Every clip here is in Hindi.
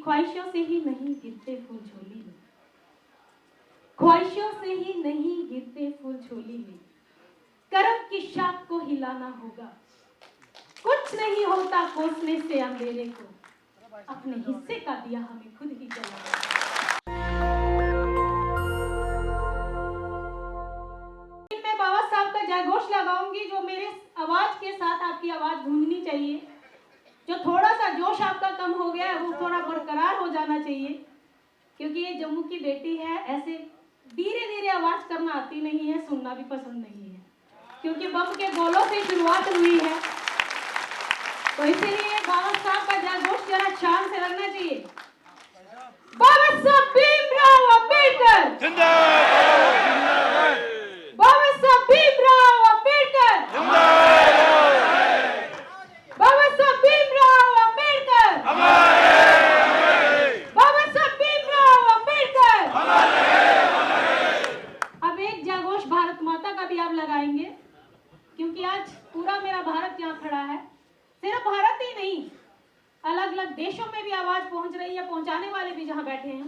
ख्वाहिशों से ही नहीं गिरते फूल झोली में, ख्वाहिशों से ही नहीं गिरते फूल झोली में, करम की शाख को हिलाना होगा। कुछ नहीं होता कोसने से अंधेरे को, अपने हिस्से का दिया हमें खुद ही जलाना। मैं बाबा साहब का जयघोष लगाऊंगी, जो मेरे आवाज के साथ आपकी आवाज गूंजनी चाहिए। जो थोड़ा सा जोश आपका कम हो गया है वो थोड़ा बरकरार हो जाना चाहिए, क्योंकि ये जम्मू की बेटी है। ऐसे धीरे धीरे आवाज करना आती नहीं है, सुनना भी पसंद नहीं है, क्योंकि बम के गोलों से शुरुआत हुई है। तो इसीलिए बाबा साहब का जयघोष जरा शान से लगना चाहिए। बाबा साहब भीमराव अम्बेडकर जिंदाबाद, बाबा साहब भीमराव अम्बेडकर जिंदाबाद, बाबा साहब भीमराव अम्बेडकर हमारे, बाबा साहब भीमराव अम्बेडकर हमारे। अब एक जयघोष भारत माता का भी आप लगाएंगे, क्योंकि आज पूरा मेरा भारत यहाँ खड़ा है। सिर्फ भारत ही नहीं, अलग अलग देशों में भी आवाज पहुंच रही है, पहुंचाने वाले भी जहां बैठे हैं।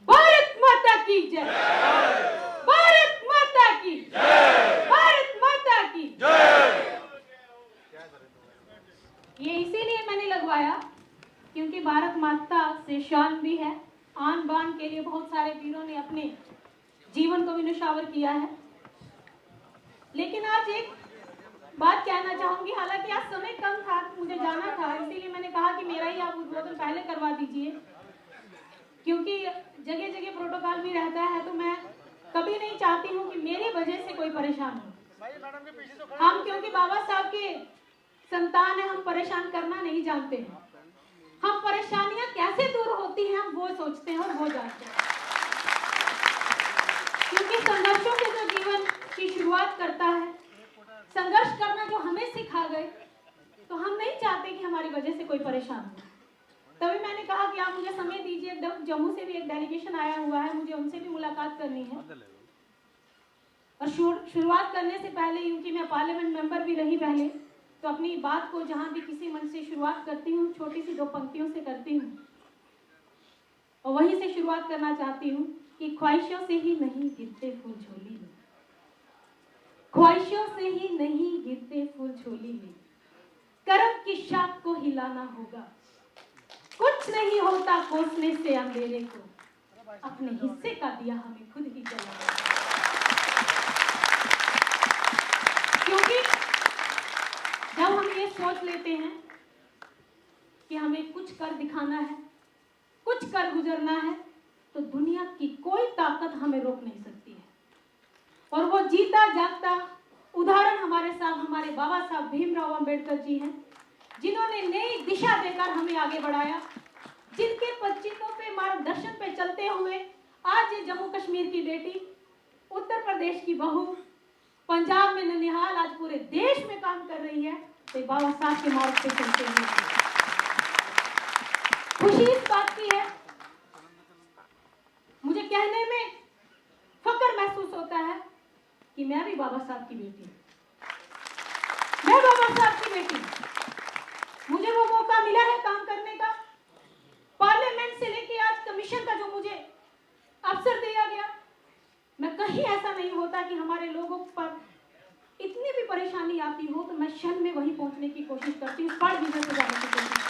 भारत माता की जय, भारत माता की जय, भारत माता की जय। ये इसीलिए मैंने लगवाया क्योंकि भारत माता से शान भी है। आन बान के लिए बहुत सारे वीरों ने अपने जीवन को भी न्यौछावर किया है। लेकिन आज एक बात कहना चाहूंगी, हालांकि आज समय कम था, मुझे जाना था, इसीलिए मैंने कहा कि मेरा ही आप उद्बोधन पहले करवा दीजिए, क्योंकि जगह जगह प्रोटोकॉल भी रहता है। तो मैं कभी नहीं चाहती हूँ कि मेरी वजह से कोई परेशान हो। हम क्योंकि बाबा साहब के संतान है, हम परेशान करना नहीं जानते हैं। हम परेशानियां कैसे दूर होती हैं हम वो सोचते हैं और वो जानते हैं, क्योंकि संघर्षों से जो जीवन की शुरुआत करता है, संघर्ष करना जो हमें सिखा गए, तो हम नहीं चाहते कि हमारी वजह से कोई परेशान हो। तभी मैंने कहा कि आप मुझे समय दीजिए। जम्मू से भी एक डेलीगेशन आया हुआ है, मुझे उनसे भी मुलाकात करनी है। और शुरुआत करने से पहले, क्योंकि मैं पार्लियामेंट मेंबर भी रही पहले, तो अपनी बात को जहां भी किसी मंच से शुरुआत करती हूँ, छोटी सी 2 पंक्तियों से करती हूँ, और वहीं से शुरुआत करना चाहती हूँ कि ख्वाहिशों से ही नहीं गिरते फूल झोली में, ख्वाहिशों से ही नहीं गिरते फूल झोली में, करम की शाख को हिलाना होगा। कुछ नहीं होता कोसने से अंधेरे को, अपने हिस्से का दिया हमें खुद ही जलाना। क्योंकि जब हम ये सोच लेते हैं कि हमें कुछ कर दिखाना है, कुछ कर गुजरना है, तो दुनिया की कोई ताकत हमें रोक नहीं सकती है। और वो जीता जागता उदाहरण हमारे साथ हमारे बाबा साहब भीमराव अम्बेडकर जी हैं, जिन्होंने नई दिशा देकर हमें आगे बढ़ाया, जिनके पच्चीनों पे मार्गदर्शन पे चलते हुए आज ये जम्मू कश्मीर की बेटी, उत्तर प्रदेश की बहू, पंजाब में ननिहाल, आज पूरे देश में काम कर रही है। तो बाबा साहब के मार्ग पे चलते हुए खुशी इस बात की है, मुझे कहने में फक्र महसूस होता है कि मैं भी बाबा साहब की बेटी हूँ, मैं बाबा साहब की बेटी हूँ। मुझे वो मौका मिला है काम करने का, पार्लियामेंट से लेके आज कमीशन का जो मुझे अवसर दिया गया। मैं कहीं ऐसा नहीं होता कि हमारे लोगों पर इतनी भी परेशानी आती हो तो मैं क्षण में वहीं पहुंचने की कोशिश करती हूँ, पर विजय से जाने की कोशिश करती हूँ।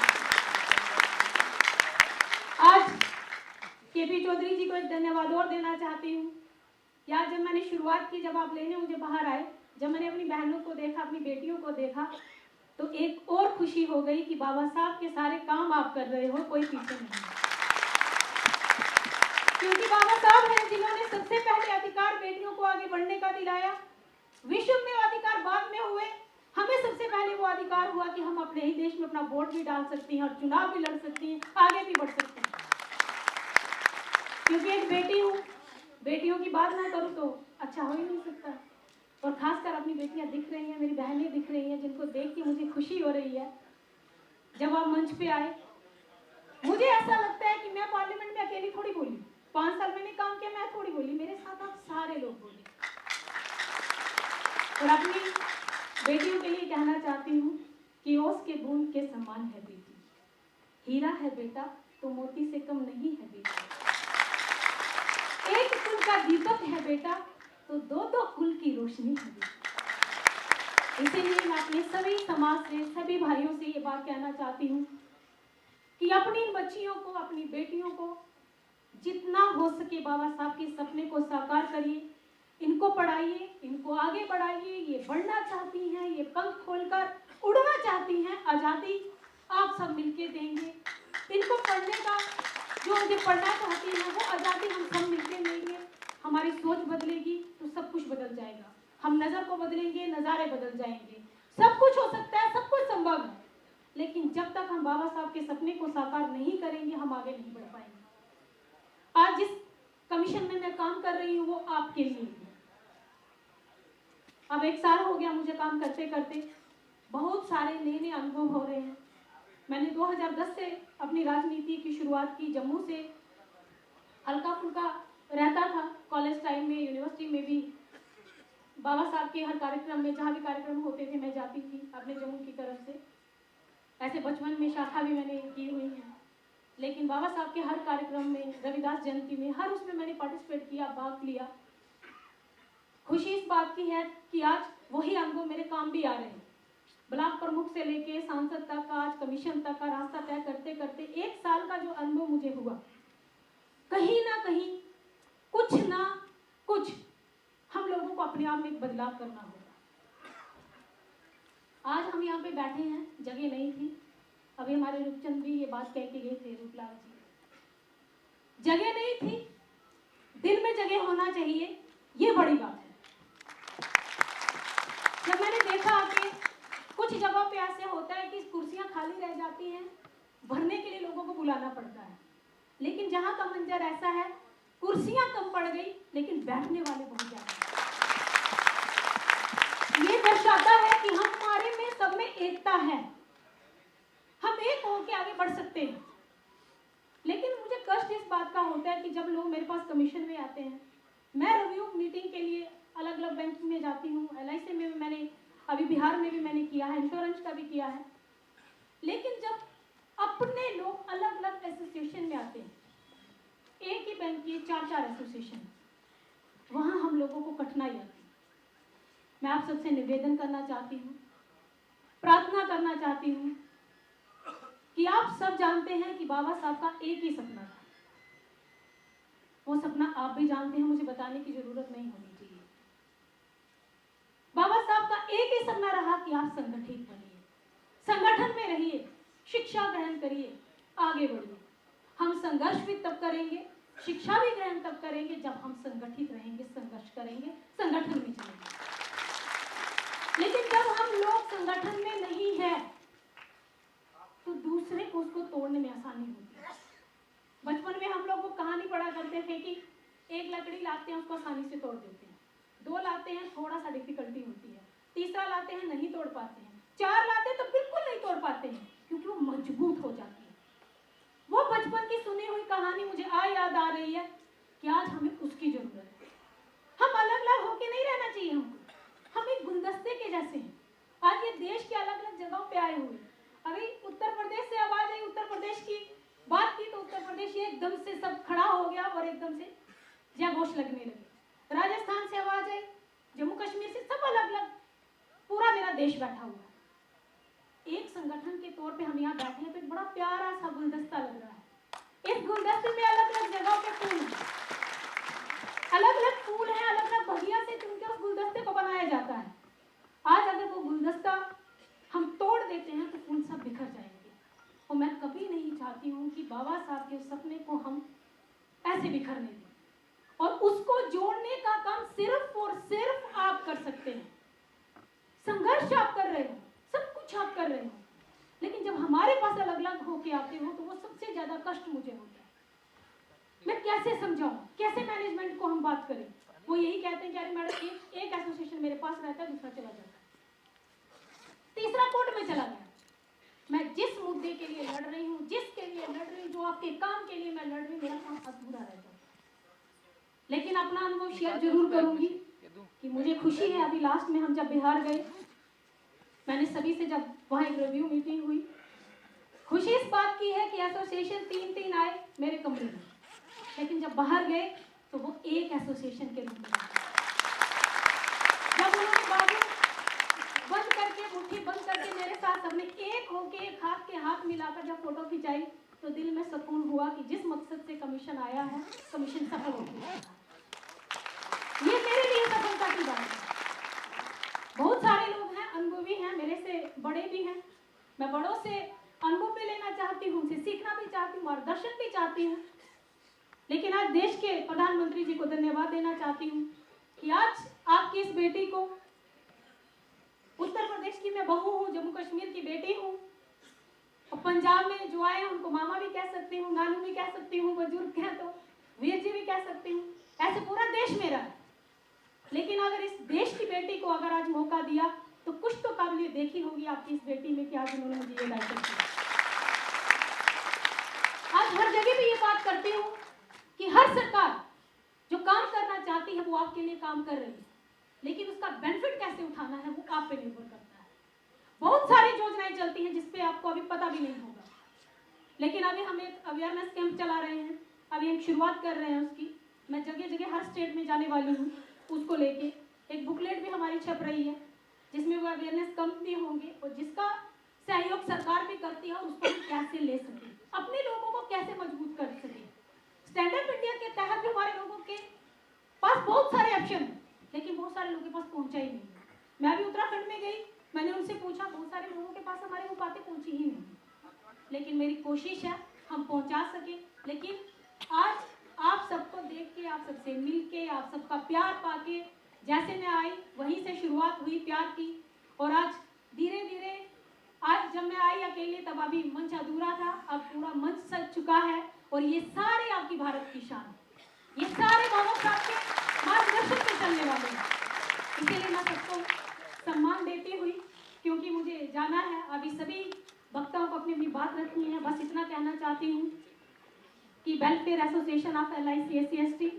आज केपी चौधरी जी को एक धन्यवाद और देना चाहती हूँ। यार, जब मैंने शुरुआत की, जब आप लेने मुझे बाहर आए, जब मैंने अपनी बहनों को देखा, अपनी बेटियों को देखा, तो एक और खुशी हो गई कि बाबा साहब के सारे काम आप कर रहे हो, कोई पीछे नहीं। क्योंकि बाबा साहब हैं जिन्होंने सबसे पहले अधिकार बेटियों को आगे बढ़ने का दिलाया। विश्व में अधिकार बाद में हुए, हमें सबसे पहले वो अधिकार हुआ कि हम अपने ही देश में अपना वोट भी डाल सकती हैं और चुनाव भी लड़ सकती हैं, आगे भी बढ़ सकते हैं। क्योंकि एक बेटी हूँ, बेटियों की बात ना करूँ तो अच्छा हो ही नहीं सकता। और खासकर अपनी बेटियां दिख रही हैं, मेरी बहनें दिख रही हैं, जिनको देख के मुझे खुशी हो रही है। जब आप मंच पे आए, मुझे ऐसा लगता है कि मैं पार्लियामेंट में अकेली थोड़ी बोली, 5 साल मैंने काम किया, मैं थोड़ी बोली, मेरे साथ आप सारे लोग बोले। और अपनी बेटियों के लिए कहना चाहती हूँ कि ओस के बूंद के समान है बेटी, हीरा है बेटा तो मोती से कम नहीं है बेटा। एक कुल का दीपक है बेटा, तो दो दो कुल की रोशनी है बेटा। इसीलिए मैं अपने सभी समाज से, सभी भाइयों से ये बात कहना चाहती हूँ कि अपनी बच्चियों को, अपनी बेटियों को जितना हो सके बाबा साहब के सपने को साकार करिए, इनको पढ़ाइए, इनको आगे बढ़ाइए। ये बढ़ना चाहती हैं, ये पंख खोलकर उड़ना चाहती हैं, आज़ादी आप सब मिलके देंगे। इनको पढ़ने का, जो उनके पढ़ना चाहती हैं वो आज़ादी हम सब मिलके देंगे। हमारी सोच बदलेगी तो सब कुछ बदल जाएगा। हम नज़र को बदलेंगे, नज़ारे बदल जाएंगे। सब कुछ हो सकता है, सब कुछ संभव है, लेकिन जब तक हम बाबा साहब के सपने को साकार नहीं करेंगे हम आगे नहीं बढ़ पाएंगे। आज जिस कमीशन में मैं काम कर रही हूँ वो आपके लिए है। अब 1 साल हो गया मुझे काम करते करते, बहुत सारे नए नए अनुभव हो रहे हैं। मैंने 2010 से अपनी राजनीति की शुरुआत की। जम्मू से हल्का फुल्का रहता था, कॉलेज टाइम में, यूनिवर्सिटी में भी बाबा साहब के हर कार्यक्रम में, जहाँ भी कार्यक्रम होते थे मैं जाती थी अपने जम्मू की तरफ से। ऐसे बचपन में शाखा भी मैंने की हुई है, लेकिन बाबा साहब के हर कार्यक्रम में, रविदास जयंती में, हर उसमें मैंने पार्टिसिपेट किया, भाग लिया। खुशी इस बात की है कि आज वही अनुभव मेरे काम भी आ रहे हैं। ब्लॉक प्रमुख से लेके सांसद तक, आज कमीशन तक का रास्ता तय करते करते 1 साल का जो अनुभव मुझे हुआ, कहीं ना कहीं कुछ ना कुछ हम लोगों को अपने आप में एक बदलाव करना होगा। आज हम यहाँ पे बैठे हैं, जगह नहीं थी। अभी हमारे रूपचंद भी ये बात कह के गए थे, रूपलाल जी, जगह नहीं थी, दिल में जगह होना चाहिए, ये बड़ी बात है। जब मैंने देखा कि कुछ जगहों पे ऐसे होता है कि कुर्सियां खाली रह जाती हैं, भरने के लिए लोगों को बुलाना पड़ता है, लेकिन जहां का मंजर ऐसा है, कुर्सियां कम पड़ गई लेकिन बैठने वाले बहुत ज्यादा। ये दर्शाता है कि हमारे में सब में एकता है, हम एक होकर आगे बढ़ सकते हैं। लेकिन मुझे कष्ट इस बात का होता है कि जब लोग मेरे पास कमीशन में आते हैं, मैं रिव्यू मीटिंग के लिए अलग अलग बैंक में जाती हूँ, LIC में भी मैंने, अभी बिहार में भी मैंने किया है, इंश्योरेंस का भी किया है। लेकिन जब अपने लोग अलग अलग एसोसिएशन में आते हैं, एक ही बैंक के 4-4 एसोसिएशन, वहाँ हम लोगों को कठिनाई आती है। मैं आप सबसे निवेदन करना चाहती हूँ, प्रार्थना करना चाहती हूँ कि आप सब जानते हैं कि बाबा साहब का एक ही सपना था। वो सपना आप भी जानते हैं, मुझे बताने की जरूरत नहीं होनी चाहिए। बाबा साहब का एक ही सपना रहा कि आप संगठित बनिए, संगठन में रहिए, शिक्षा ग्रहण करिए, आगे बढ़िए। हम संघर्ष भी तब करेंगे, शिक्षा भी ग्रहण तब करेंगे जब हम संगठित रहेंगे, संघर्ष करेंगे, संगठन में चलेंगे। लेकिन जब हम लोग संगठन में नहीं है तो दूसरे को उसको तोड़ने में आसानी होती है। बचपन में हम लोग को कहानी पढ़ा करते थे कि एक लकड़ी लाते हैं, उसको आसानी से तोड़ देते हैं, 2 लाते हैं, थोड़ा सा डिफिकल्टी होती है, तीसरा लाते हैं, नहीं तोड़ पाते हैं, 4 लाते हैं तो बिल्कुल नहीं तोड़ पाते हैं, क्योंकि वो मजबूत हो जाती है। वो बचपन की सुनी हुई कहानी मुझे याद आ रही है कि आज हमें उसकी जरूरत है। हम अलग अलग होके नहीं रहना चाहिए, हम एक गुलदस्ते के जैसे हैं। आज ये देश के अलग अलग जगहों पे आए हुए, अभी उत्तर प्रदेश से आवाज आई, उत्तर प्रदेश की बात की तो उत्तर प्रदेश ये एकदम से सब खड़ा हो गया और एकदम से जय घोष लगने लगे। राजस्थान से आवाज आई, जम्मू कश्मीर से, सब अलग अलग, पूरा मेरा देश बैठा हुआ है। एक संगठन के तौर पे हम यहाँ बैठे हैं तो एक बड़ा प्यारा सा गुलदस्ता लग रहा है। इस गुलदस्ते में अलग अलग जगहों के फूल हैं, अलग अलग फूल हैं, अलग अलग बगिया से चुनकर उस गुलदस्ते को बनाया जाता है। आज अगर वो गुलदस्ता हम तोड़ देते हैं तो फूल सब बिखर जाएंगे। और मैं कभी नहीं चाहती हूँ कि बाबा साहब के सपने को हम ऐसे बिखरने दें, और उसको जोड़ने का काम सिर्फ और सिर्फ आप कर सकते हैं। संघर्ष आप कर रहे हो, सब कुछ आप कर रहे हो, लेकिन जब हमारे पास अलग अलग होके आते हो तो वो सबसे ज्यादा कष्ट मुझे होता है। मैं कैसे समझाऊं, कैसे मैनेजमेंट को हम बात करें। वो यही कहते हैं कि अरे मैडम एक एसोसिएशन मेरे पास रहता है, दूसरा चला जाता है, तीसरा कोर्ट में चला गया। मैं जिस मुद्दे के लिए लड़ रही हूँ, जिसके लिए लड़ रही हूँ, जो आपके काम के लिए मैं लड़ रही हूँ, मेरा काम अधूरा रह जाता है। लेकिन अपना अनुभव शेयर जरूर करूंगी कि मुझे खुशी है, अभी लास्ट में हम जब बिहार गए, मैंने सभी से, जब वहाँ एक रिव्यू मीटिंग हुई, खुशी इस बात की है कि एसोसिएशन 3 आए मेरे कमरे में, लेकिन जब बाहर गए तो वो एक एसोसिएशन के रूप में जब उन्होंने बाजू बंद करके, मुट्ठी बंद करके मेरे साथ सबने एक होके एक हाथ के हाथ मिलाकर जब फोटो खिंचाई तो दिल में सुकून हुआ कि जिस मकसद से कमीशन आया है, कमीशन सफल हो गया। ये मेरे लिए सफलता की बात है। बहुत सारे लोग हैं, अनुभवी हैं, मेरे से बड़े भी हैं, मैं बड़ों से अनुभव भी लेना चाहती हूँ, उनसे सीखना भी चाहती हूँ, मार्गदर्शन भी चाहती हूँ। लेकिन आज देश के प्रधानमंत्री जी को धन्यवाद देना चाहती हूँ कि आज आपकी इस बेटी को, उत्तर प्रदेश की मैं बहू हूँ, जम्मू कश्मीर की बेटी हूँ, और पंजाब में जो आए उनको मामा भी कह सकती हूँ, नानू भी कह सकती हूँ, बुजुर्ग हैं तो वीर जी भी कह सकती हूँ, ऐसे पूरा देश मेरा है। लेकिन अगर इस देश की बेटी को अगर आज मौका दिया तो कुछ तो काबिलियत देखी होगी आपकी इस बेटी में कि आज उन्होंने मुझे ये दायित्व दिया। आज हर जगह भी ये बात करती हूँ कि हर सरकार जो काम करना चाहती है वो आपके लिए काम कर रही है, लेकिन उसका बेनिफिट कैसे उठाना है वो आप पे निर्भर करता है। बहुत सारी योजनाएं चलती हैं जिसपे आपको अभी पता भी नहीं होगा, लेकिन अभी हम एक अवेयरनेस कैंप चला रहे हैं, अभी हम शुरुआत कर रहे हैं उसकी। मैं जगह जगह हर स्टेट में जाने वाली हूँ, उसको लेके एक बुकलेट भी हमारी छप रही है जिसमें वो अवेयरनेस कंपनी होंगे और जिसका सहयोग सरकार भी करती है, और उसको हम कैसे ले सके, अपने लोगों को कैसे मजबूत कर सके। स्टैंड अप इंडिया के तहत भी हमारे लोगों के पास बहुत सारे ऑप्शन हैं, लेकिन बहुत सारे लोगों के पास पहुंचा ही नहीं। मैं भी उत्तराखंड में गई, मैंने उनसे पूछा, बहुत सारे लोगों के पास हमारी वो बातें पहुंची ही नहीं। लेकिन मेरी कोशिश है हम पहुंचा सके। लेकिन आज आप सबको देख के, आप सबसे मिल के, आप सबका प्यार पाके, जैसे मैं आई वहीं से शुरुआत हुई प्यार की, और आज धीरे धीरे, आज जब मैं आई अकेले तब अभी मंच अधूरा था, अब पूरा मंच सज चुका है, और ये सारे आपकी भारत की शान, ये सारे बाबा साहब के मार्गदर्शन पे चलने वाले हैं। इसीलिए मैं सबको सम्मान देती हुई, क्योंकि मुझे जाना है, अभी सभी वक्ताओं को अपनी अपनी बात रखनी है, बस इतना कहना चाहती हूँ कि welfare association of LIC SC ST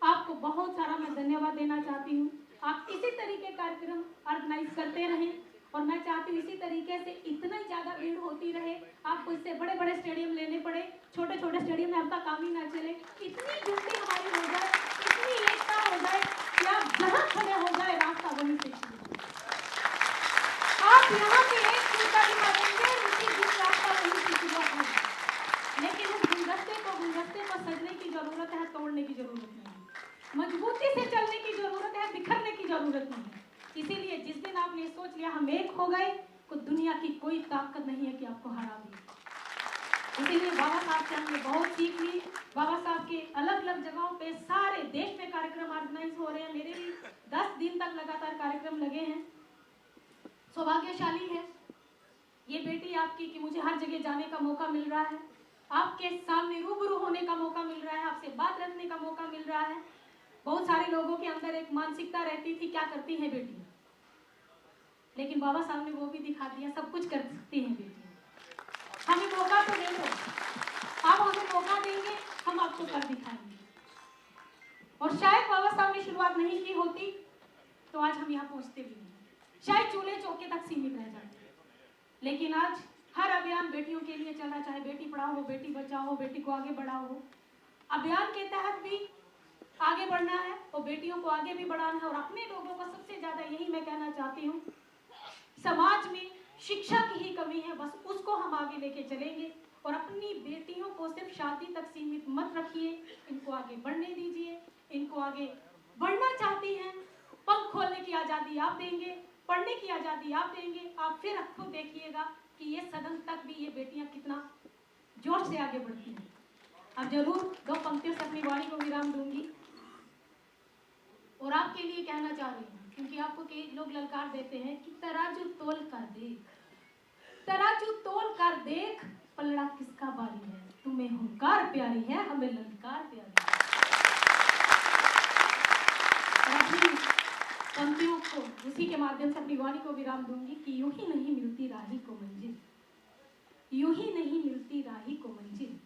आपको बहुत सारा मैं धन्यवाद देना चाहती हूँ। आप इसी तरीके कार्यक्रम ऑर्गेनाइज करते रहें, और मैं चाहती हूँ इसी तरीके से इतना ही ज़्यादा भीड़ होती रहे, आपको इससे बड़े बड़े स्टेडियम लेने पड़े, छोटे छोटे स्टेडियम में आपका काम ही ना चले, इतनी ड्यूटी हमारी हो जाए, इतनी एकता हो जाए कि आप जहाँ खड़े हो जाए रास्ता वहीं से शुरू। आप यहाँ पे एक फूटा भी मारेंगे, उसी दिन रास्ता वहीं से शुरुआत होगी। लेकिन उस गुलदस्ते को सजने की जरूरत है, तोड़ने की जरूरत नहीं है। मजबूती से चलने की जरूरत है, बिखरने की जरूरत नहीं है। इसीलिए जिस दिन आपने सोच लिया हम एक हो गए, तो दुनिया की कोई ताकत नहीं है कि आपको हरा दे। इसीलिए बाबा साहब से हमने बहुत सीख ली। बाबा साहब के अलग अलग जगहों पे सारे देश में कार्यक्रम ऑर्गेनाइज हो रहे हैं, मेरे भी 10 दिन तक लगातार कार्यक्रम लगे हैं। सौभाग्यशाली है ये बेटी आपकी कि मुझे हर जगह जाने का मौका मिल रहा है, आपके सामने रूबरू होने का मौका मिल रहा है, आपसे बात रखने का मौका मिल रहा है। बहुत सारे लोगों के अंदर एक मानसिकता रहती थी क्या करती हैं बेटी, लेकिन बाबा साहब ने वो भी दिखा दिया, सब कुछ कर सकती हैं बेटी। हमें मौका तो दे दो, आप हमें मौका देंगे, हम आपको कर दिखाएंगे। और शायद बाबा साहब ने शुरुआत नहीं की होती तो आज हम यहाँ पहुँचते भी नहीं, शायद चूल्हे चौके तक सीमित रह जाते। लेकिन आज हर अभियान बेटियों के लिए चल रहा, चाहे बेटी पढ़ाओ हो, बेटी बचाओ हो, बेटी को आगे बढ़ाओ हो, अभियान के तहत भी आगे बढ़ना है और बेटियों को आगे भी बढ़ाना है। और अपने लोगों को सबसे ज्यादा यही मैं कहना चाहती हूँ, समाज में शिक्षा की ही कमी है, बस उसको हम आगे लेके चलेंगे। और अपनी बेटियों को सिर्फ शादी तक सीमित मत रखिए, इनको आगे बढ़ने दीजिए। इनको आगे बढ़ना चाहती हैं, पंख खोलने की आज़ादी आप देंगे, पढ़ने की आज़ादी आप देंगे। आप फिर खुद देखिएगा कि ये सदन तक भी ये बेटियां कितना जोश से आगे बढ़ती हैं। अब जरूर 2 पंक्तियों से अपनी वाणी को विराम दूंगी और आपके लिए कहना चाह रही हूँ, क्योंकि आपको कई लोग ललकार देते हैं कि तराजू तोल कर देख, तराजू तोल कर देख, पलड़ा किसका बारी है, तुम्हें हुंकार प्यारी है, हमें ललकार प्यारी है। पंक्तियों को उसी के माध्यम से अपनी वाणी को विराम दूंगी कि यूं ही नहीं मिलती राही को मंजिल, यूं ही नहीं मिलती राही को मंजिल,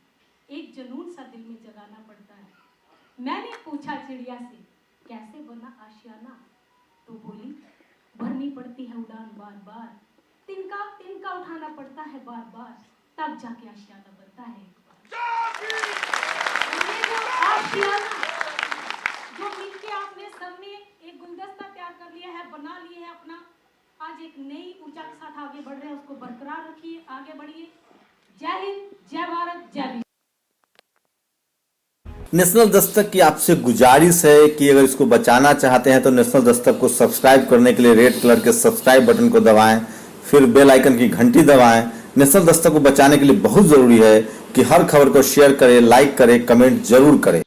एक जुनून सा दिल में जगाना पड़ता है। मैंने पूछा चिड़िया से कैसे बना आशियाना, तो बोली भरनी पड़ती है उड़ान बार बार, तिनका तिनका उठाना पड़ता है बार बार, तब जाके आशियाना बनता है। ये जो आशियाना जो मिलके आपने सबने एक गुलदस्ता तैयार कर लिया है, बना लिया है अपना, आज एक नई ऊर्जा के साथ आगे बढ़ रहे हैं, उसको बरकरार रखिए, आगे बढ़िए। जय हिंद, जय भारत, जय विजय। नेशनल दस्तक की आपसे गुजारिश है कि अगर इसको बचाना चाहते हैं तो नेशनल दस्तक को सब्सक्राइब करने के लिए रेड कलर के सब्सक्राइब बटन को दबाएं, फिर बेल आइकन की घंटी दबाएं। नेशनल दस्तक को बचाने के लिए बहुत जरूरी है कि हर खबर को शेयर करें, लाइक करें, कमेंट जरूर करें।